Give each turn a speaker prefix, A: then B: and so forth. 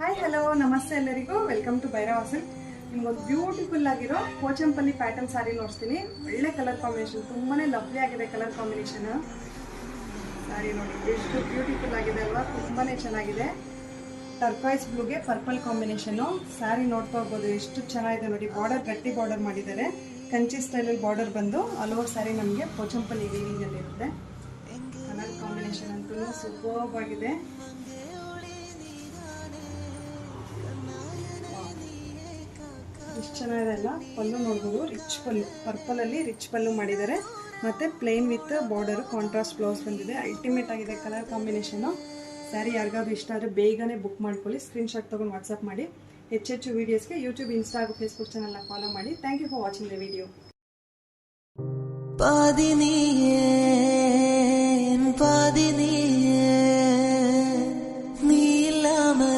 A: Hi hello ನಮಸ್ತೆ ಎಲ್ಲರಿಗೂ welcome to Bhairava silk. ನಿಮ್ಗೊಂದು ಬ್ಯೂಟಿಫುಲ್ ಆಗಿರೋ ಪೋಚಂಪಲ್ಲಿ ಪ್ಯಾಟರ್ನ್ ಸಾರಿ ನೋಡ್ತೀನಿ. ಒಳ್ಳೆ ಕಲರ್ ಕಾಂಬಿನೇಷನ್, ತುಂಬಾನೇ ಲವ್ಲಿ ಆಗಿದೆ ಕಲರ್ ಕಾಂಬಿನೇಷನ್. ಸಾರಿ ನೋಡಿ ಎಷ್ಟು ಬ್ಯೂಟಿಫುಲ್ ಆಗಿದೆ ಅಲ್ವಾ, ತುಂಬಾನೇ ಚೆನ್ನಾಗಿದೆ. ಟರ್ಕಾಯ್ಸ್ ಬ್ಲೂಗೆ ಪರ್ಪಲ್ ಕಾಂಬಿನೇಷನ್ ಸ್ಯಾರಿ ನೋಡ್ತಾ ಹೋಗ್ಬೋದು, ಎಷ್ಟು ಚೆನ್ನಾಗಿದೆ ನೋಡಿ. ಬಾರ್ಡರ್ ಗಟ್ಟಿ ಬಾರ್ಡರ್ ಮಾಡಿದ್ದಾರೆ, ಕಂಚಿ ಸ್ಟೈಲಲ್ಲಿ ಬಾರ್ಡರ್ ಬಂದು ಆಲ್ ಓವರ್ ಸ್ಯಾರಿ ನಮಗೆ ಪೋಚಂಪಲ್ಲಿ ವೀವಿಂಗ್ ಅಲ್ಲಿ ಇರುತ್ತೆ. ಕಲರ್ ಕಾಂಬಿನೇಷನ್ ಅಂತೂ ಸೂಪರ್ಬ್ ಆಗಿದೆ. ಎಷ್ಟು ಚೆನ್ನಾಗಿದೆ ಅಲ್ಲ. ಪಲ್ಲು ನೋಡ್ಬೋದು, ರಿಚ್ ಪಲ್ಲು, ಪರ್ಪಲ್ ಅಲ್ಲಿ ರಿಚ್ ಪಲ್ಲು ಮಾಡಿದ್ದಾರೆ. ಮತ್ತೆ plane with border contrast blouse ಬಂದಿದೆ. ಅಲ್ಟಿಮೇಟ್ ಆಗಿದೆ ಕಲರ್ ಕಾಂಬಿನೇಷನ್. ಸ್ಯಾರಿ ಯಾರಿಗಾದ್ರೂ ಇಷ್ಟ ಆದರೆ ಬೇಗನೆ ಬುಕ್ ಮಾಡ್ಕೊಳ್ಳಿ. ಸ್ಕ್ರೀನ್ ಶಾಟ್ ತಗೊಂಡು ವಾಟ್ಸಪ್ ಮಾಡಿ. ಹೆಚ್ಚೆಚ್ಚು ವೀಡಿಯೋಸ್ಗೆ ಯೂಟ್ಯೂಬ್, ಇನ್ಸ್ಟಾ ಹಾಗೂ ಫೇಸ್ಬುಕ್ ಚಾನಲ್ನ ಫಾಲೋ ಮಾಡಿ. Thank you for watching the video.
B: ಪಾದಿನಿಯೇ